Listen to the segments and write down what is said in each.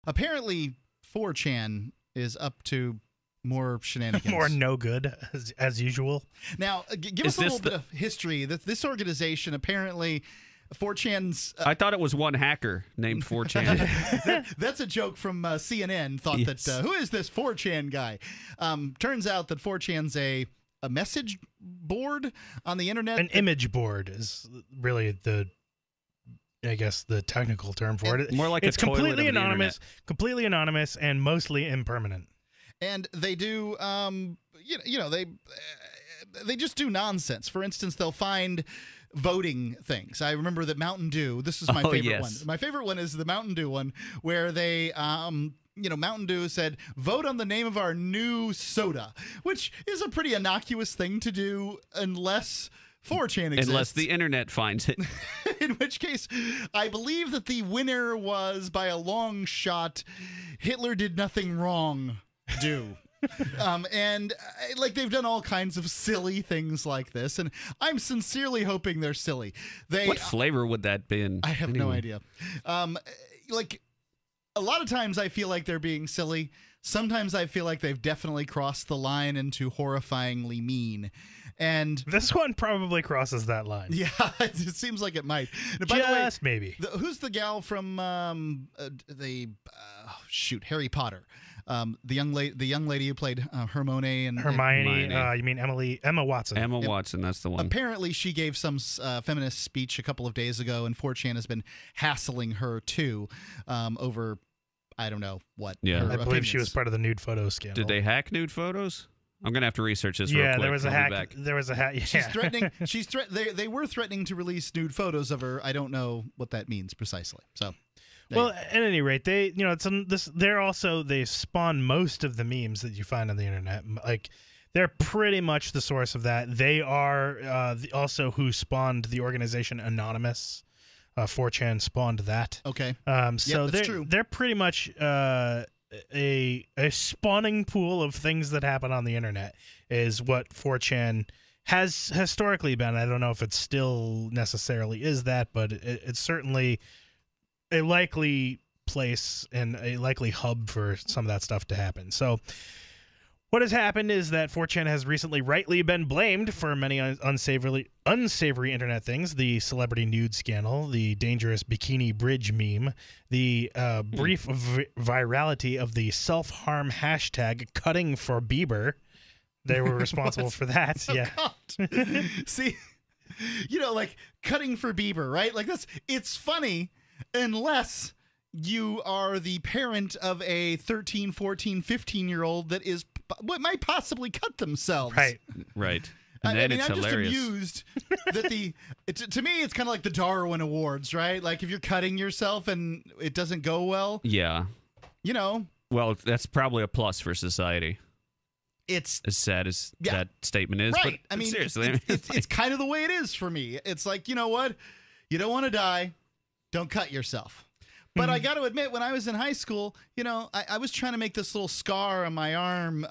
apparently 4chan is up to more shenanigans. More no good as usual. Now, give us a little bit of history. This organization, apparently, 4chan's... I thought it was one hacker named 4chan. That's a joke from CNN. Thought Yes. that, who is this 4chan guy? Turns out that 4chan's a message board on the internet. An image board is really the technical term for it. More like it's a toilet completely of the anonymous, completely anonymous, and mostly impermanent. And they do, they just do nonsense. For instance, they'll find voting things. I remember that Mountain Dew. This is my favorite one. My favorite one is the Mountain Dew one, where they, Mountain Dew said, "Vote on the name of our new soda," which is a pretty innocuous thing to do unless 4chan exists. Unless the internet finds it. In which case, I believe that the winner was, by a long shot, Hitler Did Nothing Wrong. And they've done all kinds of silly things like this, and I'm sincerely hoping they're silly. What flavor would that be in? I have no idea. A lot of times I feel like they're being silly. Sometimes I feel like they've definitely crossed the line into horrifyingly mean. And this one probably crosses that line. Yeah, it seems like it might. By the way, maybe. Who's the gal from Harry Potter? The young lady who played Hermione. You mean Emma Watson? Emma Watson, that's the one. Apparently, she gave some feminist speech a couple of days ago, and 4chan has been hassling her too over, I don't know what. Yeah, I believe she was part of the nude photo scandal. Did they hack nude photos? I'm gonna have to research this real quick. Yeah, there was a hack. There was a hack. Yeah. She's threatening. They were threatening to release nude photos of her. I don't know what that means precisely. So. Well, at any rate, they they spawn most of the memes that you find on the internet. Like, they're pretty much the source of that. They are also who spawned the organization Anonymous. 4chan spawned that. Okay. So that's true. They're pretty much a spawning pool of things that happen on the internet is what 4chan has historically been. I don't know if it still necessarily is that, but it's certainly a likely place and a likely hub for some of that stuff to happen. So what has happened is that 4chan has recently rightly been blamed for many unsavory internet things: the celebrity nude scandal, the dangerous bikini bridge meme, the brief virality of the self-harm hashtag cutting for Bieber. They were responsible for that. Yeah. See, cutting for Bieber, right? It's funny unless you are the parent of a 13, 14, 15-year-old that might possibly cut themselves. Right. And then it's hilarious. I'm just amused that to me, it's kind of like the Darwin Awards, right? Like if you're cutting yourself and it doesn't go well. Yeah. Well, that's probably a plus for society. It's as sad as that statement is. Right. But seriously. It's kind of the way it is for me. It's like, you know what? You don't want to die. Don't cut yourself. But I got to admit, when I was in high school, I was trying to make this little scar on my arm.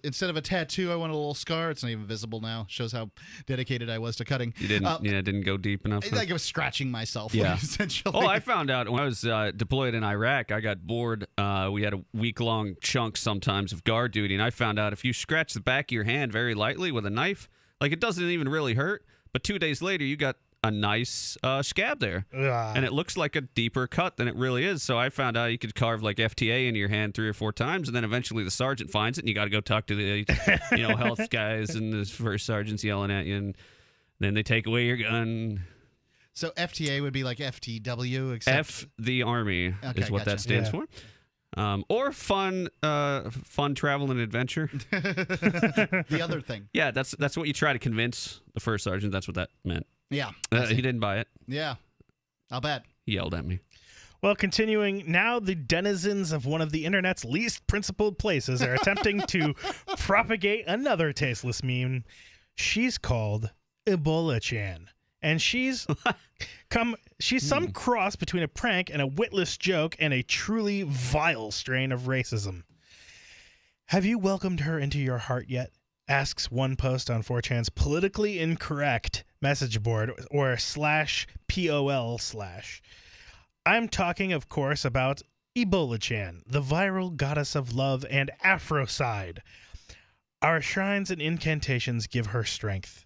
Instead of a tattoo, I wanted a little scar. It's not even visible now. Shows how dedicated I was to cutting. You didn't go deep enough. I was scratching myself. Yeah. Essentially. Oh, I found out when I was deployed in Iraq. I got bored. We had a week-long chunk sometimes of guard duty, and I found out if you scratch the back of your hand very lightly with a knife, it doesn't even really hurt. But 2 days later, you got a nice scab there, and it looks like a deeper cut than it really is. So I found out you could carve FTA into your hand 3 or 4 times, and then eventually the sergeant finds it, and you got to go talk to the health guys and the first sergeant's yelling at you, and then they take away your gun. So FTA would be like FTW, except F the Army is what that stands for. Or fun travel and adventure. The other thing. Yeah, that's what you try to convince the first sergeant. That's what that meant. Yeah. He didn't buy it. Yeah. I'll bet. He yelled at me. Well, continuing, now the denizens of one of the internet's least principled places are attempting to propagate another tasteless meme. She's called Ebola-chan. And she's some cross between a prank and a witless joke and a truly vile strain of racism. Have you welcomed her into your heart yet? Asks one post on 4chan's politically incorrect message board, or /POL/. I'm talking, of course, about Ebola-chan, the viral goddess of love and Afrocide. Our shrines and incantations give her strength.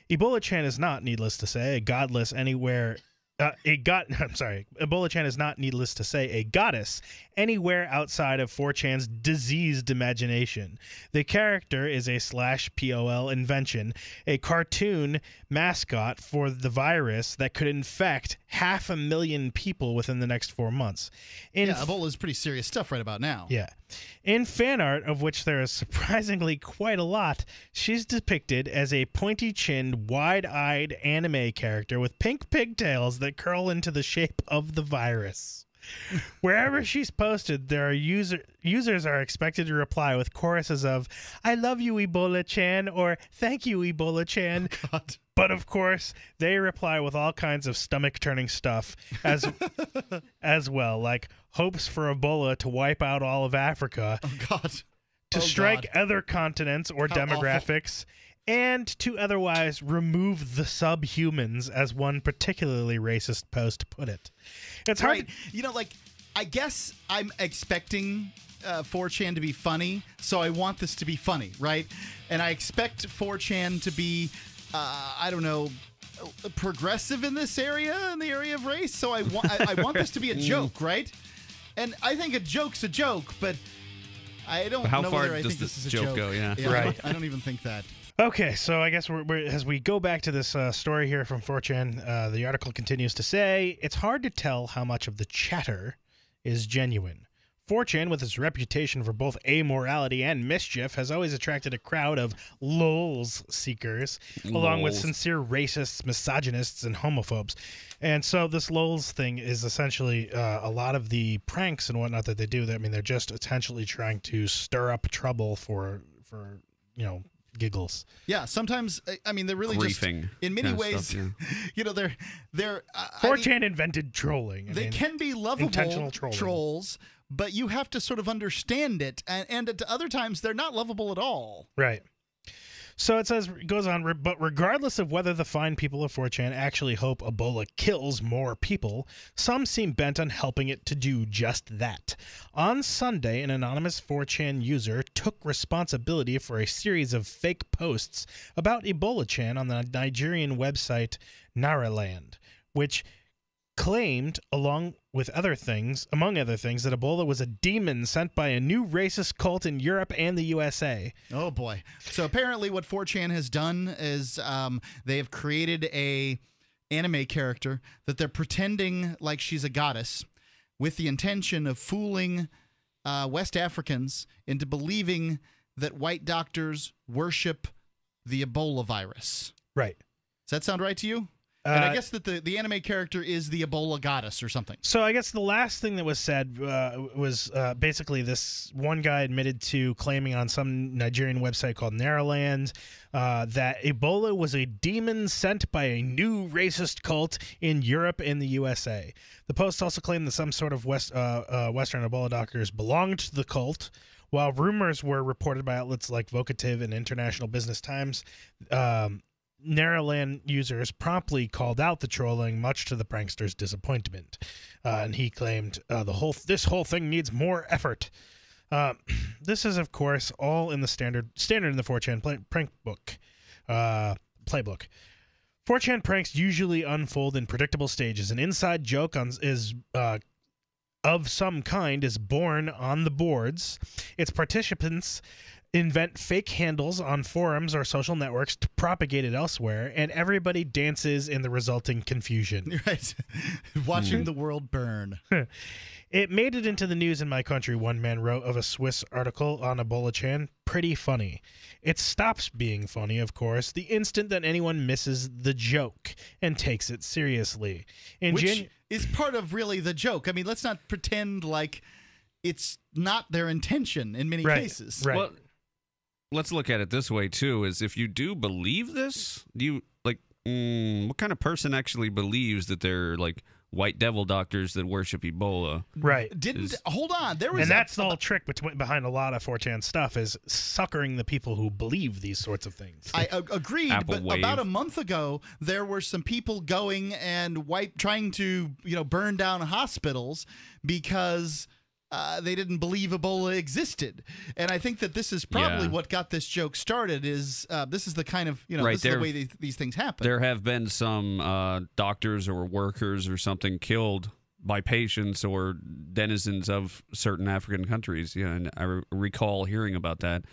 Ebola-chan is not, needless to say, a godless anywhere. Ebola-chan is not, needless to say, a goddess anywhere outside of 4chan's diseased imagination. The character is a /POL invention, a cartoon mascot for the virus that could infect 500,000 people within the next 4 months. Ebola is pretty serious stuff right about now. Yeah. In fan art, of which there is surprisingly quite a lot, she's depicted as a pointy-chinned, wide-eyed anime character with pink pigtails that curl into the shape of the virus. Wherever she's posted, there are users are expected to reply with choruses of "I love you, Ebola-chan," or "Thank you, Ebola-chan." Oh, God. But of course, they reply with all kinds of stomach-turning stuff as well, like hopes for Ebola to wipe out all of Africa, Oh, God. to strike other continents or How demographics, and to otherwise remove the subhumans, as one particularly racist post put it. It's hard. Right. You know, like, I guess I'm expecting 4chan to be funny, so I want this to be funny, right? And I expect 4chan to be, I don't know, progressive in this area, in the area of race. So I want this to be a joke, right? And I think a joke's a joke, but I don't How know far whether I does think this this is a joke joke. go? Yeah. Right. I don't even think that. Okay, so I guess we're as we go back to this story here from 4chan, the article continues to say, it's hard to tell how much of the chatter is genuine. 4chan, with its reputation for both amorality and mischief, has always attracted a crowd of lols seekers, along with sincere racists, misogynists, and homophobes. And so this lols thing is essentially a lot of the pranks and whatnot that they do. I mean, they're just essentially trying to stir up trouble for giggles. Yeah, sometimes I mean they're really Griefing just in many ways. stuff, yeah. You know, they're 4chan invented trolling. They can be lovable intentional trolling. trolls, but you have to sort of understand it, and at other times they're not lovable at all. Right. So it goes on, but regardless of whether the fine people of 4chan actually hope Ebola kills more people, some seem bent on helping it to do just that. On Sunday, an anonymous 4chan user took responsibility for a series of fake posts about Ebola-chan on the Nigerian website Naraland, which claimed, among other things, that Ebola was a demon sent by a new racist cult in Europe and the USA. Oh boy! So apparently, what 4chan has done is they have created a anime character that they're pretending like she's a goddess, with the intention of fooling West Africans into believing that white doctors worship the Ebola virus. Right. Does that sound right to you? And I guess that the anime character is the Ebola goddess or something. So I guess the last thing that was said was basically this one guy admitted to claiming on some Nigerian website called Naraland that Ebola was a demon sent by a new racist cult in Europe and the USA. The post also claimed that some sort of Western Ebola doctors belonged to the cult, while rumors were reported by outlets like Vocative and International Business Times. Naraland users promptly called out the trolling, much to the prankster's disappointment, and he claimed this whole thing needs more effort. This is, of course, all in the standard in the 4chan prank book playbook. 4chan pranks usually unfold in predictable stages. An inside joke of some kind is born on the boards. Its participants invent fake handles on forums or social networks to propagate it elsewhere, and everybody dances in the resulting confusion. Right. Watching the world burn. It made it into the news in my country, one man wrote of a Swiss article on Ebola-chan. Pretty funny. It stops being funny, of course, the instant that anyone misses the joke and takes it seriously. Which is part of really the joke. I mean, let's not pretend like it's not their intention in many cases. Right. Well, let's look at it this way too: is if you do believe this, what kind of person actually believes that they're like white devil doctors that worship Ebola? Right. Hold on. There was, and that's the whole trick behind a lot of 4chan stuff, is suckering the people who believe these sorts of things. I agreed, but about a month ago, there were some people going and trying to burn down hospitals because they didn't believe Ebola existed. And I think that this is probably what got this joke started. Is this is the kind of this is the way these things happen. There have been some doctors or workers or something killed by patients or denizens of certain African countries. Yeah, and I recall hearing about that.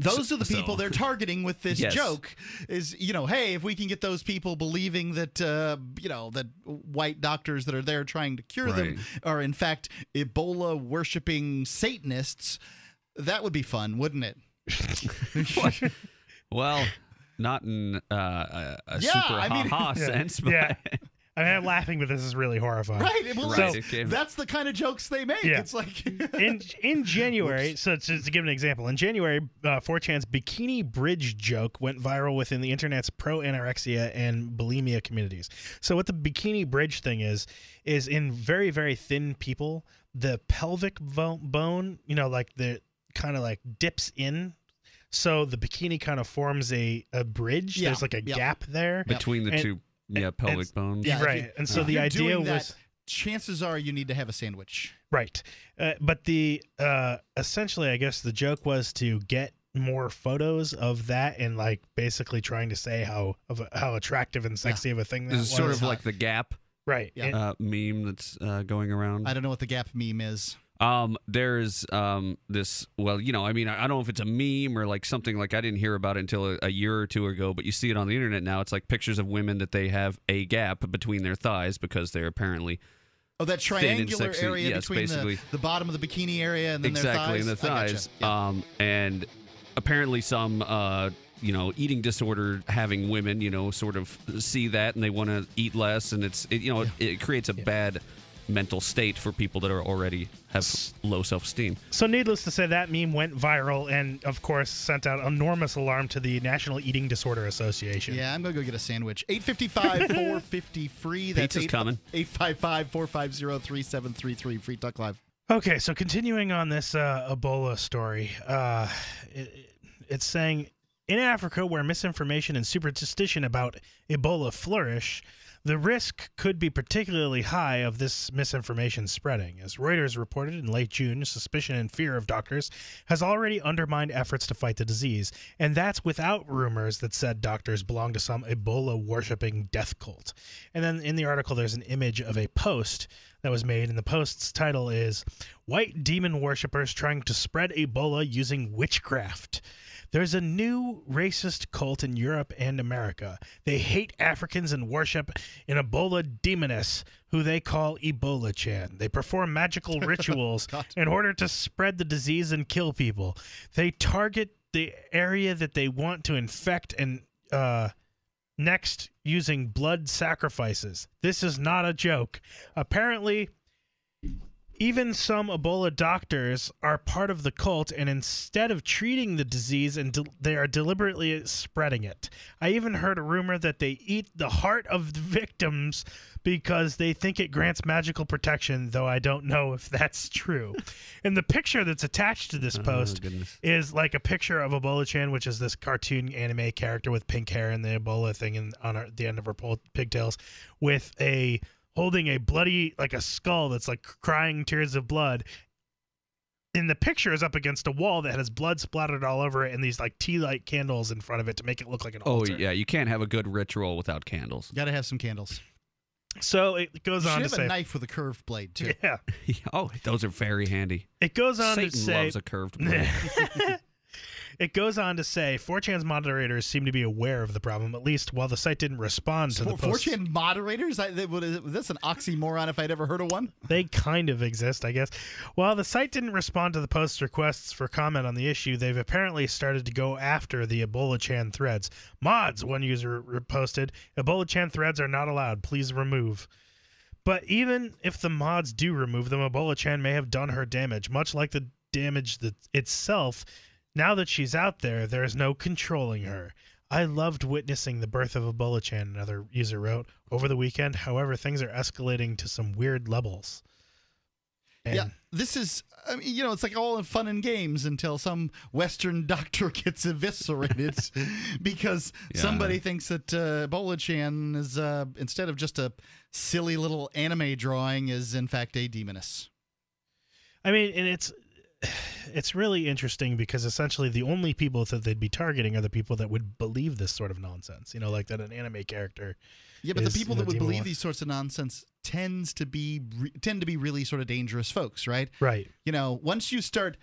Those are the people they're targeting with this joke. Is hey, if we can get those people believing that that white doctors that are there trying to cure them are in fact Ebola worshiping Satanists, that would be fun, wouldn't it? Well, not in a super ha-ha sense, but. Yeah. I mean, I'm laughing, but this is really horrifying. Right. Well, that's the kind of jokes they make. Yeah. It's like in January. So to give an example, in January, 4chan's bikini bridge joke went viral within the internet's pro-anorexia and bulimia communities. So what the bikini bridge thing is in very, very thin people, the pelvic bone, like the kind of like dips in. So the bikini kind of forms a bridge. There's like a gap there between the two. Yeah, pelvic bones. Yeah, right. And so the idea was, chances are you need to have a sandwich. Right. But the essentially, I guess the joke was to get more photos of that and like basically trying to say how attractive and sexy of a thing that was. This is sort of like the Gap right meme that's going around. I don't know what the Gap meme is. There's this, well, I mean, I don't know if it's a meme or like something, like I didn't hear about it until a year or two ago, but you see it on the internet now. It's like pictures of women that they have a gap between their thighs because they're apparently that triangular area between the bottom of the bikini area and then their thighs. Exactly, and the thighs. Yeah. And apparently some eating disorder having women, sort of see that and they want to eat less, and it creates a bad mental state for people that are already have low self-esteem. So needless to say, that meme went viral and, of course, sent out enormous alarm to the National Eating Disorder Association. Yeah, I'm going to go get a sandwich. 855-450-FREE. That's Pizza's coming. 855-450-3733. Free Talk Live. Okay, so continuing on this Ebola story, it's saying, in Africa, where misinformation and superstition about Ebola flourish, the risk could be particularly high of this misinformation spreading. As Reuters reported in late June, suspicion and fear of doctors has already undermined efforts to fight the disease, and that's without rumors that said doctors belong to some Ebola-worshipping death cult. And then in the article, there's an image of a post that was made, and the post's title is, "White Demon Worshippers Trying to Spread Ebola Using Witchcraft." There's a new racist cult in Europe and America. They hate Africans and worship an Ebola demoness who they call Ebola-chan. They perform magical rituals in order to spread the disease and kill people. They target the area that they want to infect and next using blood sacrifices. This is not a joke. Apparently, even some Ebola doctors are part of the cult, and instead of treating the disease, they are deliberately spreading it. I even heard a rumor that they eat the heart of the victims because they think it grants magical protection, though I don't know if that's true. And the picture that's attached to this post is like a picture of Ebola-chan, which is this cartoon anime character with pink hair and the Ebola thing on the end of her pigtails, with holding a bloody, like a skull that's like crying tears of blood. And the picture is up against a wall that has blood splattered all over it and these like tea light candles in front of it to make it look like an altar. Oh, yeah. You can't have a good ritual without candles. Got to have some candles. So it goes on to say, a knife with a curved blade, too. Yeah. Oh, those are very handy. It goes on Satan to say, loves a curved blade. It goes on to say 4chan's moderators seem to be aware of the problem, at least while the site didn't respond to the post. 4chan moderators? That's an oxymoron if I'd ever heard of one. They kind of exist, I guess. While the site didn't respond to the post's requests for comment on the issue, they've apparently started to go after the Ebola-chan threads. Mods, one user posted, Ebola-chan threads are not allowed. Please remove. But even if the mods do remove them, Ebola-chan may have done her damage, much like the damage itself. Now that she's out there, there is no controlling her. I loved witnessing the birth of Ebola-chan, another user wrote, over the weekend. However, things are escalating to some weird levels. And yeah, this is, I mean, it's like all in fun and games until some Western doctor gets eviscerated because somebody thinks that Ebola-chan is, instead of just a silly little anime drawing, is in fact a demoness. I mean, and it's really interesting because essentially the only people that they'd be targeting are the people that would believe this sort of nonsense. Like that an anime character. Yeah, but the people that would believe these sorts of nonsense tend to be really sort of dangerous folks, right? Right. Once you start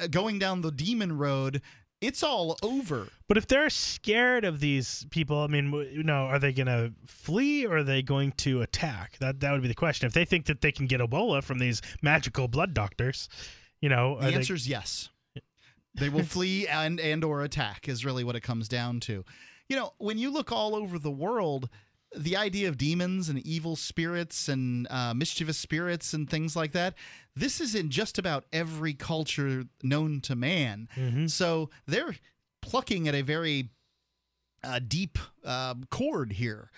going down the demon road, it's all over. But if they're scared of these people, I mean, are they going to flee or are they going to attack? That would be the question. If they think that they can get Ebola from these magical blood doctors, the answer is yes. They will flee and or attack is really what it comes down to. When you look all over the world, the idea of demons and evil spirits and mischievous spirits and things like that, this is in just about every culture known to man. Mm-hmm. So they're plucking at a very deep chord here.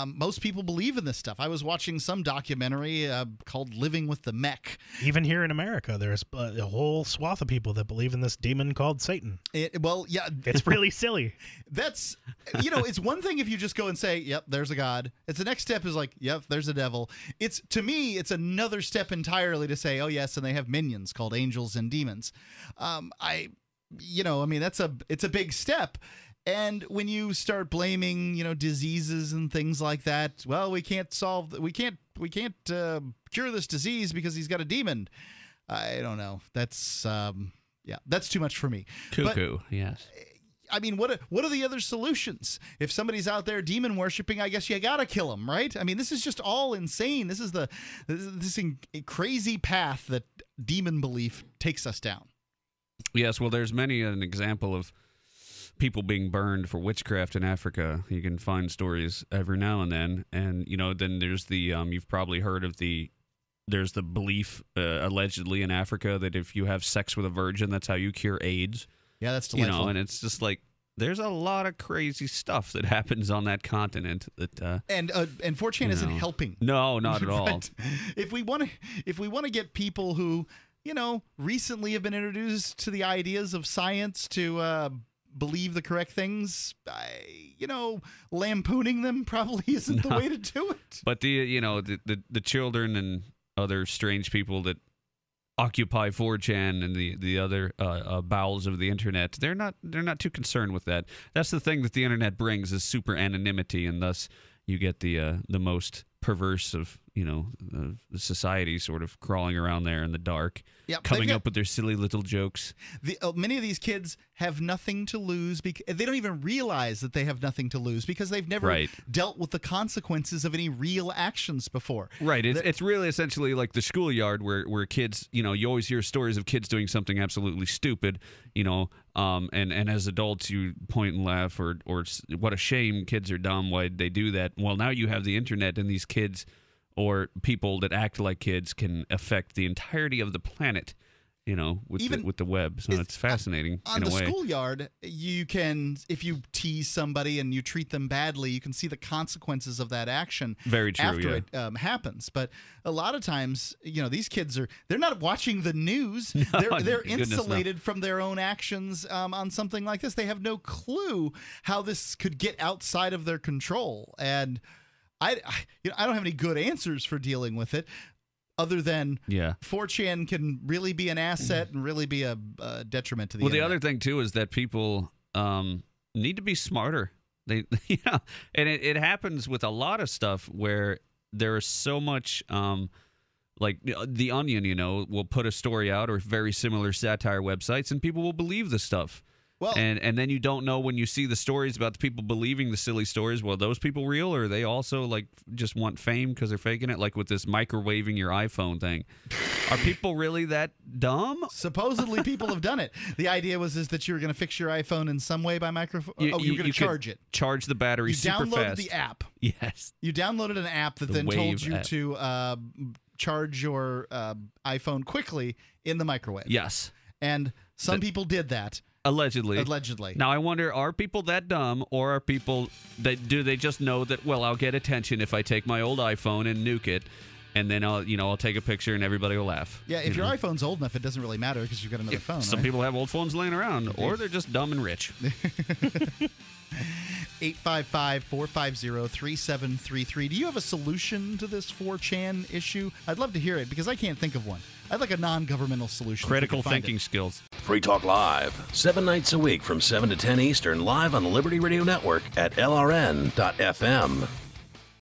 Most people believe in this stuff. I was watching some documentary called Living with the Mech. Even here in America, there's a whole swath of people that believe in this demon called Satan. It's really silly. That's, it's one thing if you just go and say, yep, there's a God. It's the next step is like, yep, there's a devil. To me, it's another step entirely to say, oh, yes, and they have minions called angels and demons. It's a big step. And when you start blaming, diseases and things like that, well, we can't cure this disease because he's got a demon. I don't know. That's that's too much for me. Cuckoo, yes. I mean, what are the other solutions? If somebody's out there demon worshiping, I guess you gotta kill them, right? I mean, this is just all insane. This is this crazy path that demon belief takes us down. Yes, well, there's many an example of people being burned for witchcraft in Africa. You can find stories every now and then, and then there's the you've probably heard of there's the belief allegedly in Africa that if you have sex with a virgin, that's how you cure AIDS. Yeah, that's delightful. And it's just like there's a lot of crazy stuff that happens on that continent that and 4chan isn't helping. No, not at all. Right? If we want to get people who recently have been introduced to the ideas of science to believe the correct things, lampooning them probably isn't the way to do it. But the children and other strange people that occupy 4chan and the other bowels of the internet, they're not too concerned with that. That's the thing that the internet brings is super anonymity, and thus you get the most perverse of the society sort of crawling around there in the dark, coming up with their silly little jokes. Many of these kids have nothing to lose because they don't even realize that they have nothing to lose because they've never dealt with the consequences of any real actions before. Right. It's really essentially like the schoolyard where kids, you always hear stories of kids doing something absolutely stupid, and as adults you point and laugh or what a shame, kids are dumb, why'd they do that? Well, now you have the internet, and these kids or people that act like kids can affect the entirety of the planet, with the web. So it's fascinating on in a way. On the schoolyard, you can, if you tease somebody and you treat them badly, you can see the consequences of that action. Very true, after it happens. But a lot of times, these kids they're not watching the news. They're insulated from their own actions on something like this. They have no clue how this could get outside of their control. And I don't have any good answers for dealing with it, other than 4chan can really be an asset and really be a detriment to the internet. The other thing too is that people need to be smarter. And it happens with a lot of stuff where there is so much. Like The Onion, will put a story out or very similar satire websites, and people will believe the stuff. Well, and then you don't know when you see the stories about the people believing the silly stories. Well, are those people real, or are they also just want fame because they're faking it? Like with this microwaving your iPhone thing, are people really that dumb? Supposedly, people have done it. The idea was that you were going to fix your iPhone in some way by microphone. You were going to charge it, charge the battery super fast. You downloaded the app. Yes, you downloaded an app that then told you to charge your iPhone quickly in the microwave. Yes, and some people did that. Allegedly. Now, I wonder, are people that dumb, or are people do they just know that, well, I'll get attention if I take my old iPhone and nuke it, and then I'll take a picture and everybody will laugh. Yeah, if your iPhone's old enough, it doesn't really matter because you've got another phone. Some people have old phones laying around, or they're just dumb and rich. 855-450-3733. Do you have a solution to this 4chan issue? I'd love to hear it because I can't think of one. I'd like a non-governmental solution. Critical thinking skills. Free Talk Live, 7 nights a week from 7 to 10 Eastern, live on the Liberty Radio Network at LRN.FM.